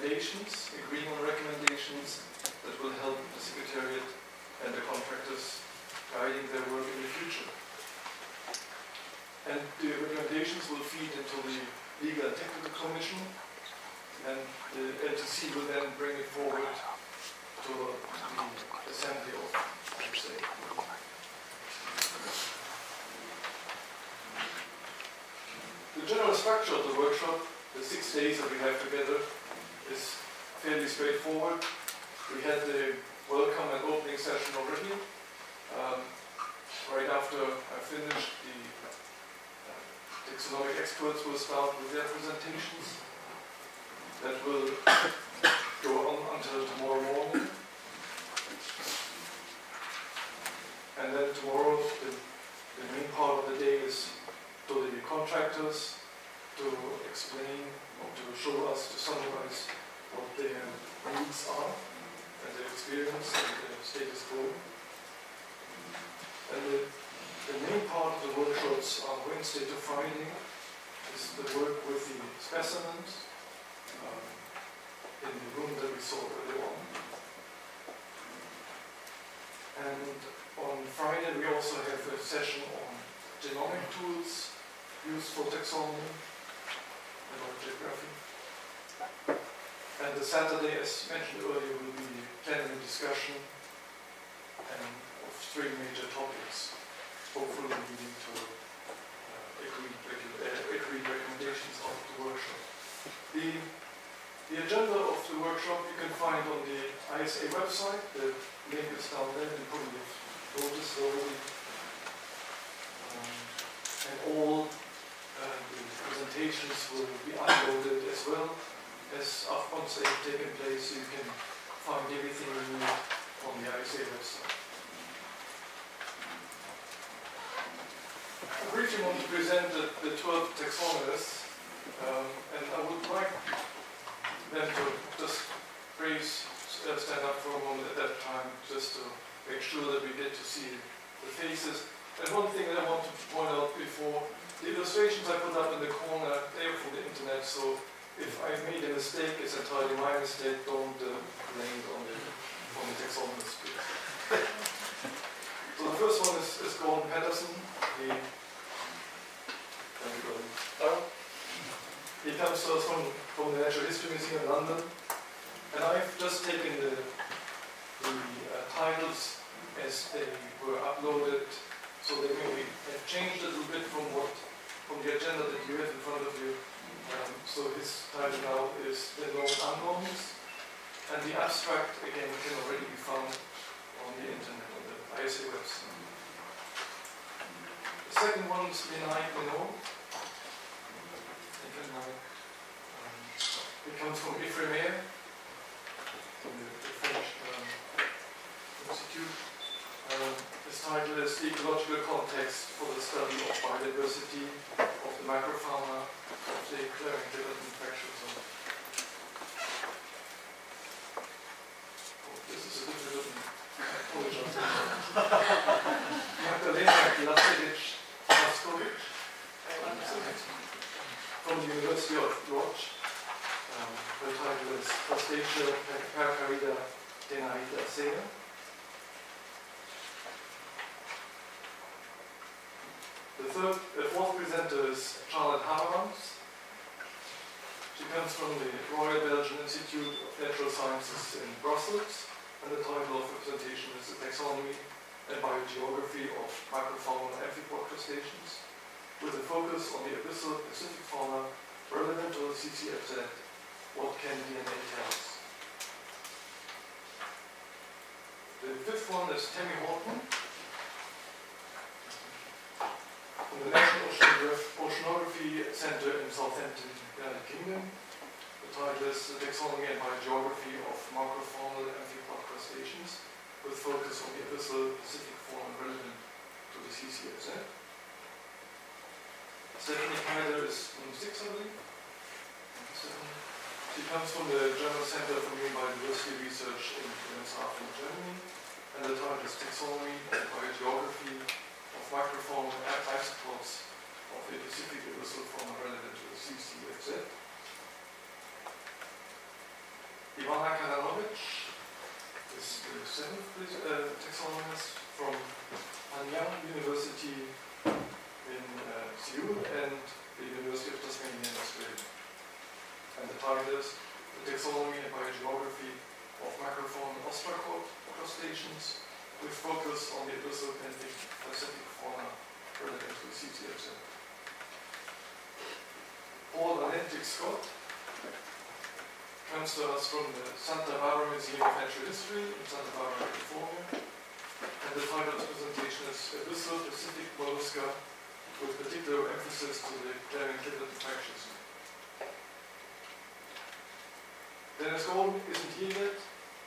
recommendations, agreeing on recommendations that will help the Secretariat and the contractors guiding their work in the future. And the recommendations will feed into the Legal and Technical Commission, and the LTC will then bring it forward to the Assembly of ISA. The general structure of the workshop, the 6 days that we have together, is fairly straightforward. We had the welcome and opening session already. Right after I finished, the taxonomic experts will start with their presentations. That will go on until tomorrow morning. And then tomorrow, the main part of the day is to the contractors to explain or to show us, to summarize what their needs are and their experience and their status quo. And the main part of the workshops on Wednesday to Friday is the work with the specimens in the room that we saw earlier on. And on Friday we also have a session on genomic tools used for taxonomy and orthography. And the Saturday, as mentioned earlier, will be the plenary discussion and of 3 major topics, hopefully leading to agreed recommendations of the workshop. The agenda of the workshop you can find on the ISA website. The link is down there, you probably have noticed already. And all the presentations will be uploaded as well as once they have taken place, so you can find everything you need on the ISA website. I briefly want to present the 12 taxonomists, and I would like them to just stand up for a moment at that time, just to make sure that we get to see the faces. And one thing that I want to point out before, the illustrations I put up in the corner, they are from the internet, so if I made a mistake, it's entirely my mistake. Don't blame it on the taxonomist, please. So the first one is Gordon Patterson. He comes to us from the Natural History Museum in London, and I've just taken the titles as they were uploaded, so they maybe have changed a little bit from the agenda that you have in front of you. So his title now is The Known Unknowns, and the abstract again can already be found on the internet on the ISA website. The second one is Linai Menot. It comes from Ifremer, from the French Institute. His title is The Ecological Context for the Study of Biodiversity of the Macrofauna of the Clarion-Clipperton Infectious. Oh, this is a difficult one. I apologize. Magdalena Glasevich-Paskovic from the University of Łódź. The title is Crustacea Paracarida Denaidacea. The fourth presenter is Charlotte Habermans. She comes from the Royal Belgian Institute of Natural Sciences in Brussels, and the title of the presentation is The Taxonomy and Biogeography of Macrofauna and Amphipod Crustaceans, with a focus on the abyssal Pacific fauna relevant to the CCFZ. What can DNA tell us? The fifth one is Tammy Horton from the National Oceanography Centre in Southampton, United Kingdom. The title is The Taxonomy and Biogeography of Macrofaunal Amphipod Crustaceans, with focus on the abyssal Pacific fauna relevant to the CCFZ. Stephanie Kaiser is from 6, I believe. She comes from the German Center for Marine Biodiversity Research in Wilhelmshaven, Germany, and the title is Taxonomy and Biogeography of Macrofaunal Isopods of the Pacific abyssal fauna relevant to the CCFZ. Ivana Kalanovic is the seventh taxonomist from Anyang University in Seoul and the University of Tasmania in Australia. And the title is The Taxonomy and Biogeography of Macrofauna and Ostracod crustaceans, with focus on the Abyssal-Atlantic Pacific fauna relative to CCFZ. Paul Valentic Scott comes to us from the Santa Barbara Museum of Natural History in Santa Barbara, California, and the title of his presentation is Abyssal Pacific Mollusca, with particular emphasis to the clarion-clipped fractures. Dennis Golden isn't here yet.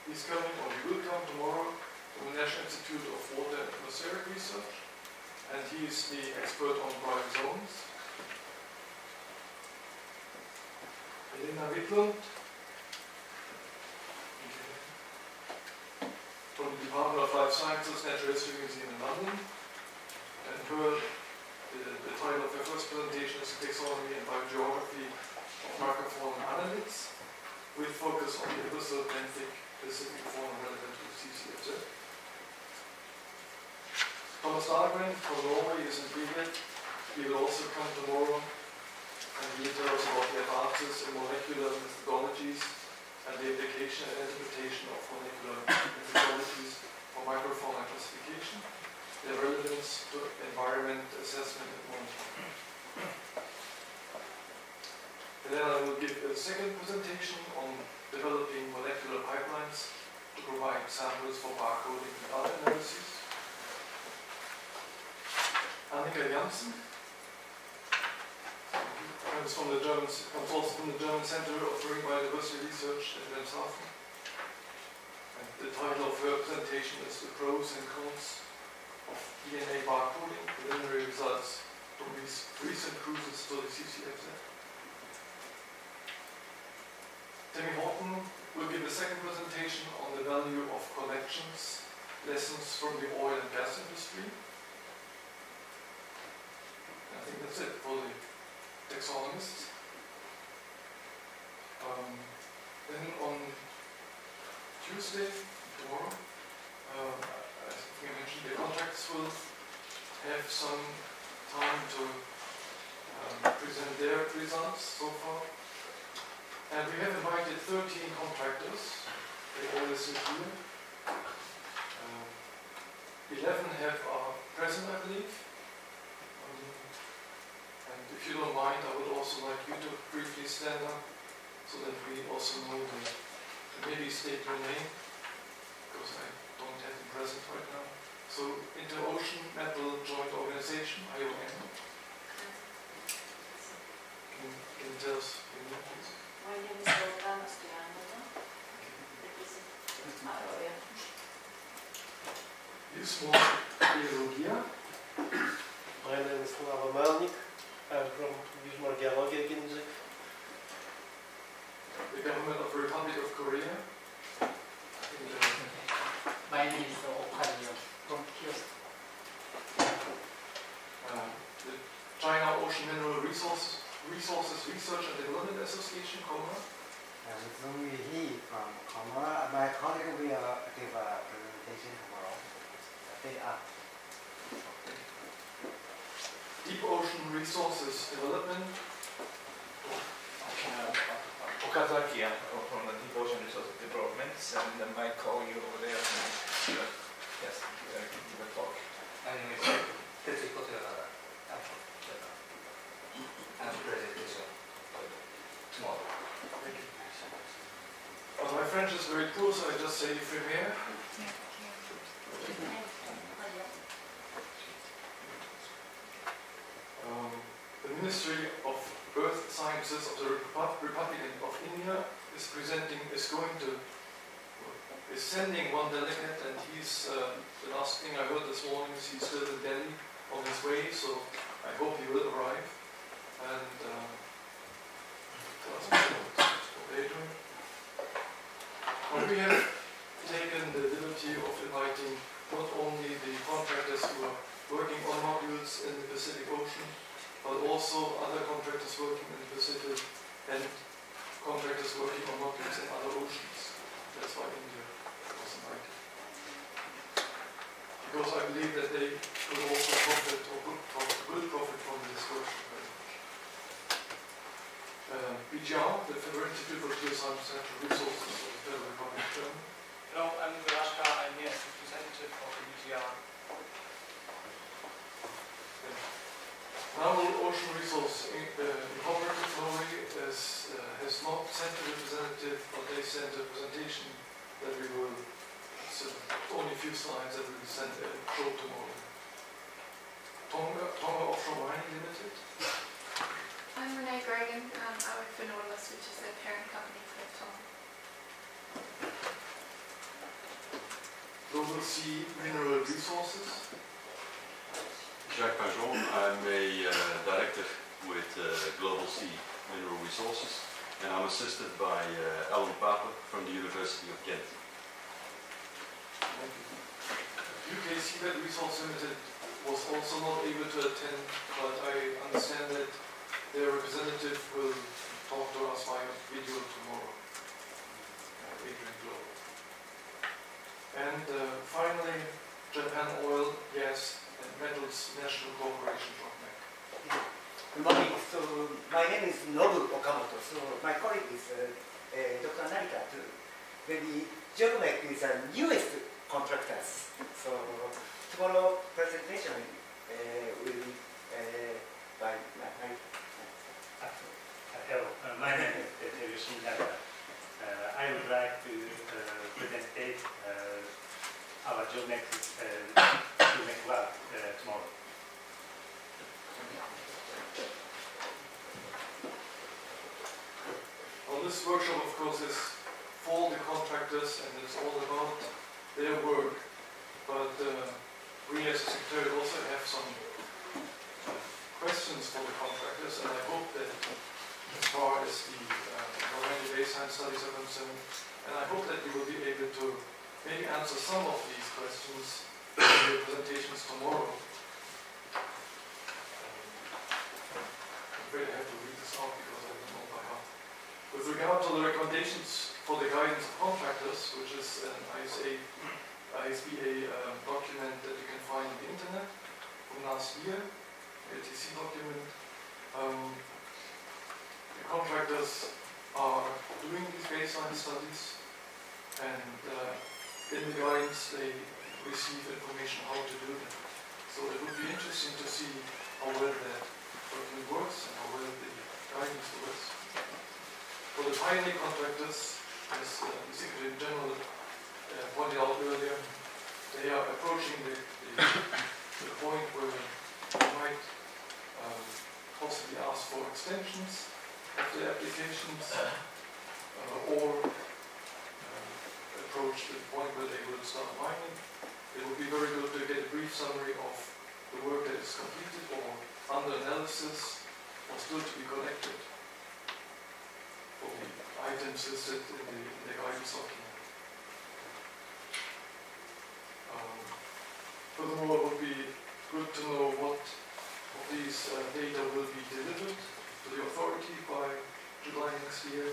He's coming, or he will come tomorrow, from the National Institute of Water and Atmospheric Research, and he's the expert on bryozoans. Elena Wittland from the Department of Life Sciences, Natural History Museum in London, and the title of her first presentation is Taxonomy and Biogeography of Macrofauna and Annelids, with focus on the Abyssal-Atlantic Pacific fauna relevant to CCFZ. Thomas Dahlgren from Norway isn't here yet. He will also come tomorrow, and he'll tell us about the advances in molecular methodologies and the application and interpretation of molecular methodologies for microfauna classification, their relevance to environment assessment and monitoring. And then I will give a second presentation on developing molecular pipelines to provide samples for barcoding and data analysis. Annika Janssen comes also from the German Center of Marine Biodiversity Research in Wilhelmshaven. And the title of her presentation is The Pros and Cons of DNA Barcoding, preliminary results from recent cruises to the CCFZ. Timmy Horton will give a second presentation on the value of collections, lessons from the oil and gas industry. I think that's it for the taxonomists. Then on Tuesday, tomorrow, I think I mentioned the contractors will have some time to present their results so far. And we have invited 13 contractors. They all listen here. 11 are present, I believe. And if you don't mind, I would also like you to briefly stand up so that we also know maybe state your name, because I don't have them present right now. So, Inter-Ocean Metal Joint Organization, IOM. Can you tell us your name, please? My name is Olga Mastrianova. Jusmo Biologia. My name is Slava Melnik. I'm from Yuzmar Geologia Gimzik. The government of the Republic of Korea. My name is Okario from Kyoto. The China Ocean Mineral Resources Research and Development Association, COMA. Mitsumi He from COMA. My colleague will give a presentation tomorrow. Deep Ocean Resources Development. Okazaki from the Deep Ocean Resources Development, and my colleague over there will give a talk. My name is Tetsuko Toyonara. I'm presentation tomorrow. Thank you. Well, my French is very poor, so I just say éphémère. The Ministry of Earth Sciences of the Republic of India is sending one delegate, and he's the last thing I heard this morning is he's still in Delhi on his way, so I hope he will arrive and tell us what they're doing. But we have taken the liberty of inviting not only the contractors who are working on modules in the Pacific Ocean, but also other contractors working in the Pacific and contractors working on modules in other oceans. Baseline Central Resources of the Federal Republic of Germany. Hello, I'm Rashka. I'm here as representative of the UTR. Now, Ocean Resource Incorporated Norway has not sent a representative, but they sent a presentation that we will, so only a few slides that we will send show tomorrow. Tonga Offshore Mining Limited. I'm Renee Gregan. I work for Nautilus, which is the parent company for Tonga. Global Sea Mineral Resources. Jacques Pajon, I'm a director with Global Sea Mineral Resources, and I'm assisted by Alan Pape from the University of Ghent. UK Seabed Resource Limited was also not able to attend, but I understand that their representative will talk to us via video tomorrow. Adrian Globe. And finally, Japan Oil, Gas and Metals National Corporation from MEC. Good morning. So my name is Nobu Okamoto. So my colleague is Dr. Narita too. Maybe Geomec is a newest contractors. So tomorrow presentation will be by Narita. Hello, my name is Tetsuya Shinnaga. I would like to present our Geomec lab tomorrow. Well, this workshop, of course, is for the contractors and it's all about their work. But we as a secretariat also have some questions for the contractors, and I hope that as far as the Norwegian baseline studies are concerned, and I hope that you will be able to maybe answer some of these questions in your presentations tomorrow. I'm afraid I have to read this out because I don't know by heart. With regard to the recommendations for the guidance of contractors, which is an ISBA document that you can find on the internet from last year, LTC document, the contractors are doing these baseline studies, and in the guidance they receive information how to do them. So it would be interesting to see how well that working works and how well the guidance works. For the pioneer contractors, as the Secretary General pointed out earlier, they are approaching the point where they might possibly ask for extensions of their applications or approach the point where they will start mining. It would be very good to get a brief summary of the work that is completed or under analysis or still to be collected for the items listed in the guidance document. Furthermore, it would be good to know what of these data will be delivered to the authority by July next year.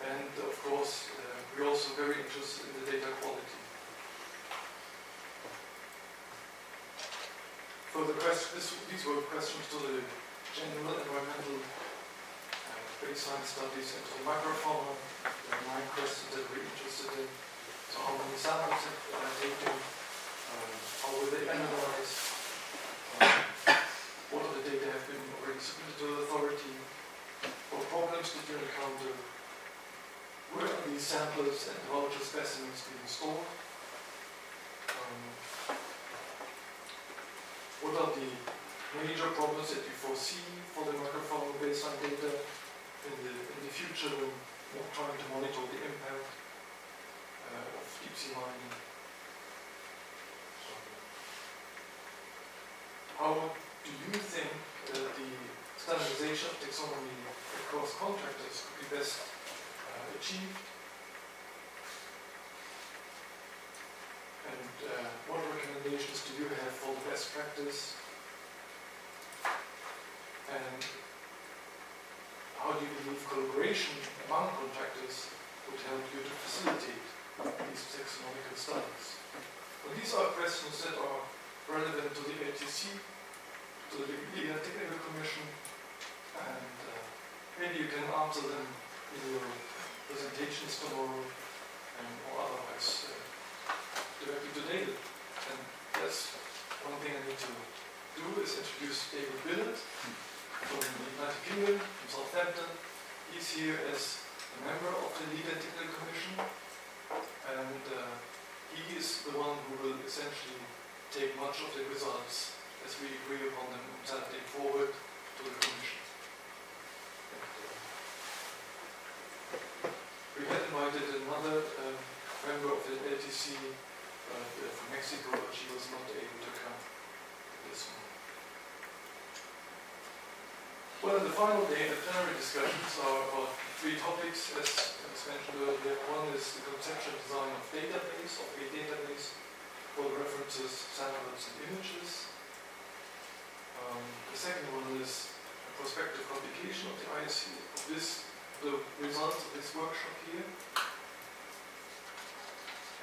And of course, we're also very interested in the data quality. Further questions, these were questions to the general environmental baseline studies and to the microfauna. There are 9 questions that we're interested in. So how many samples have taken? How will they analyze? What of the data have been already submitted to the authority? What problems did you encounter? Where are these samplers and larger specimens being stored? What are the major problems that you foresee for the microfauna baseline data in the future when we're trying to monitor the impact of deep sea mining? How do you think that the standardization of taxonomy across contractors could be best achieved? And what recommendations do you have for the best practice? And how do you believe collaboration among contractors would help you to facilitate these taxonomical studies? Well, these are questions that are relevant to the LTC, to the Legal and Technical Commission, and maybe you can answer them in your presentations tomorrow or otherwise directly to David. And that's one thing I need to do is introduce David Billett from the United Kingdom, from Southampton. He's here as a member of the Legal and Technical Commission, and he is the one who will essentially take much of the results as we agree upon them and send them forward to the Commission. We had invited another member of the LTC from Mexico, but she was not able to come to this one. Well, the final day, the plenary discussions are about three topics, as mentioned earlier. One is the conceptual design of a database for the references, samples, and images. The second one is a prospective publication of the ISC, the results of this workshop here.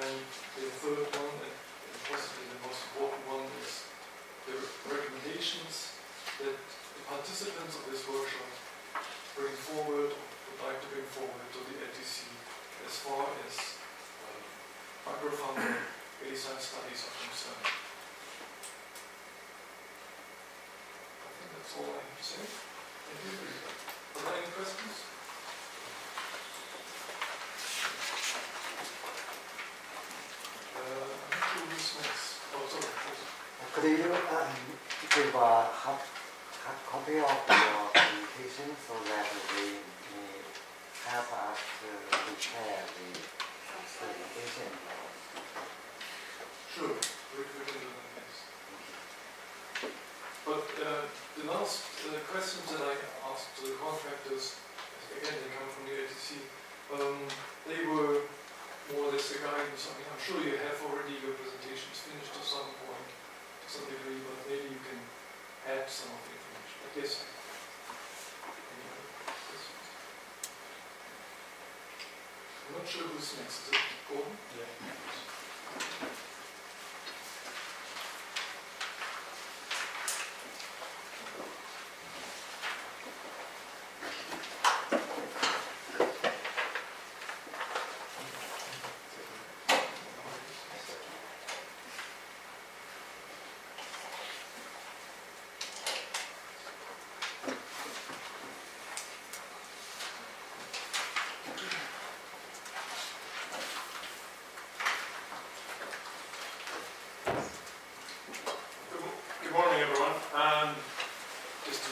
And the third one, and possibly the most important one, is the recommendations that the participants of this workshop would like to bring forward to the LTC as far as microfunding baseline studies are concerned. I think that's all I have to say. Thank you. Are there any questions? Could you give a copy of your presentation so that we may help us to prepare the presentation? Sure, we can do that, yes. But the last questions that I asked to the contractors, again they come from the LTC, they were more or less the guidance. I mean, I'm sure you have already your presentations finished to some point, to some degree, but maybe you can add some of the information. But yes, any other questions? I'm not sure who's next. Is it Gordon? Yeah.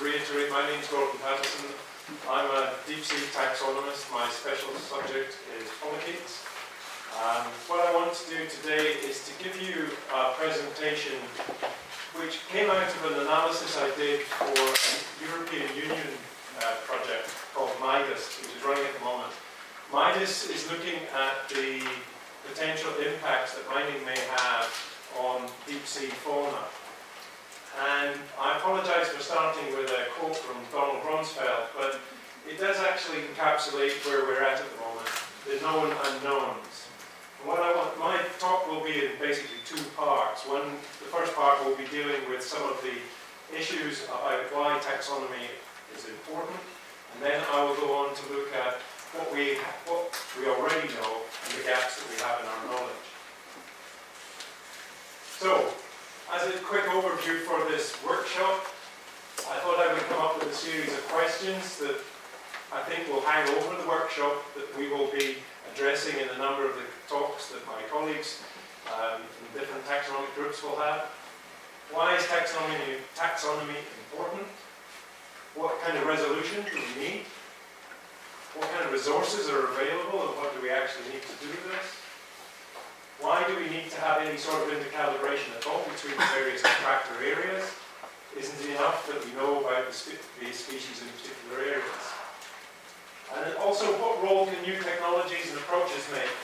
Reiterate, my name is Gordon Patterson. I'm a deep sea taxonomist. My special subject is polychaetes. What I want to do today is to give you a presentation which came out of an analysis I did for a European Union project called MIDAS, which is running at the moment. MIDAS is looking at the potential impacts that mining may have on deep sea fauna. And I apologize for starting with a quote from Donald Rumsfeld, but it does actually encapsulate where we're at the moment, the known unknowns. And what I want, my talk will be in basically two parts. The first part will be dealing with some of the issues about why taxonomy is important, and then I will go on to look at what we already know and the gaps that we have in our knowledge. So, as a quick overview for this workshop, I thought I would come up with a series of questions that I think will hang over the workshop that we will be addressing in a number of the talks that my colleagues from different taxonomic groups will have. Why is taxonomy important? What kind of resolution do we need? What kind of resources are available and what do we actually need to do this? Why do we need to have any sort of intercalibration at all between the various attractor areas? Isn't it enough that we know about the species in particular areas? And also, what role can new technologies and approaches make?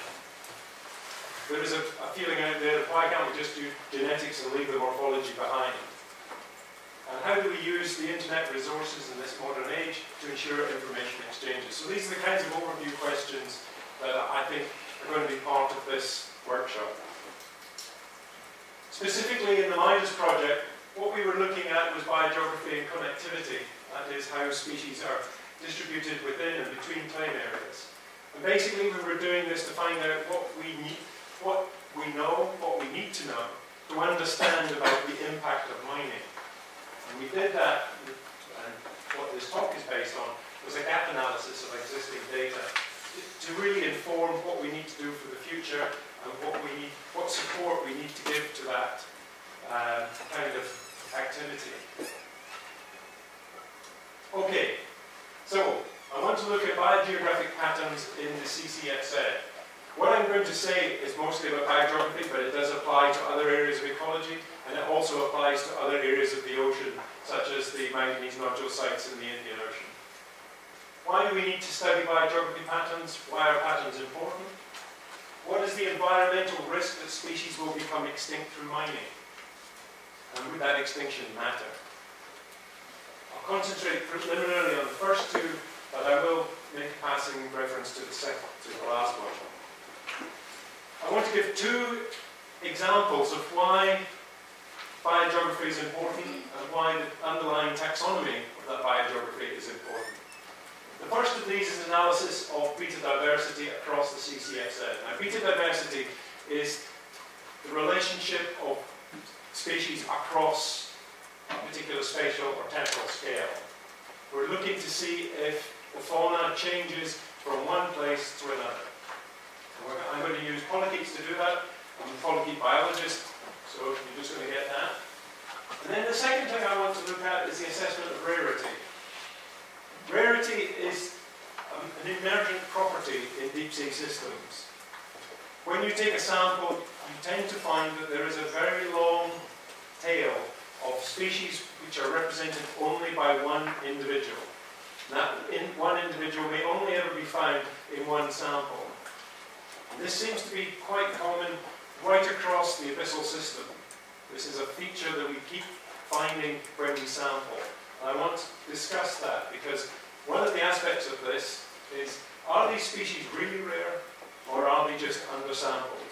There is a feeling out there that why can't we just do genetics and leave the morphology behind? And how do we use the internet resources in this modern age to ensure information exchanges? So these are the kinds of overview questions that I think are going to be part of this workshop. Specifically in the MIDAS project, what we were looking at was biogeography and connectivity. That is how species are distributed distributed within and between time areas. And basically we were doing this to find out what we know, what we need to know to understand about the impact of mining. And we did that, and what this talk is based on was a gap analysis of existing data to really inform what we need to do for the future and what support we need to give to that kind of activity. Okay, so I want to look at biogeographic patterns in the CCXZ. What I'm going to say is mostly about biogeography, but it does apply to other areas of ecology, and it also applies to other areas of the ocean, such as the manganese nodule sites in the Indian Ocean. Why do we need to study biogeography patterns? Why are patterns important? What is the environmental risk that species will become extinct through mining? And would that extinction matter? I'll concentrate preliminarily on the first two, but I will make a passing reference to the last one. I want to give two examples of why biogeography is important and why the underlying taxonomy of that biogeography is important. The first of these is analysis of beta diversity across the CCXZ. Now, beta diversity is the relationship of species across a particular spatial or temporal scale. We're looking to see if the fauna changes from one place to another. I'm going to use polychaetes to do that. I'm a polychaete biologist, so you're just going to get that. And then the second thing I want to look at is the assessment of rarity. Rarity is an emergent property in deep sea systems. When you take a sample, you tend to find that there is a very long tail of species which are represented only by one individual. That one individual may only ever be found in one sample. And this seems to be quite common right across the abyssal system. This is a feature that we keep finding when we sample. And I want to discuss that because one of the aspects of this is, are these species really rare or are they just undersampled?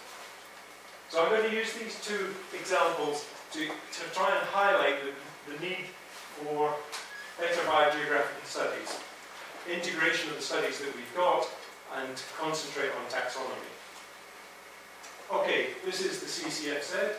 So I'm going to use these two examples to try and highlight the need for better biogeographic studies, integration of the studies that we've got, and concentrate on taxonomy. Okay, this is the CCXZ.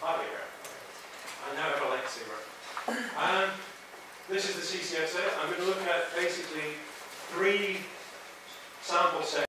I now have a lightsaber. This is the CCXZ. I'm going to look at basically 3 sample sets.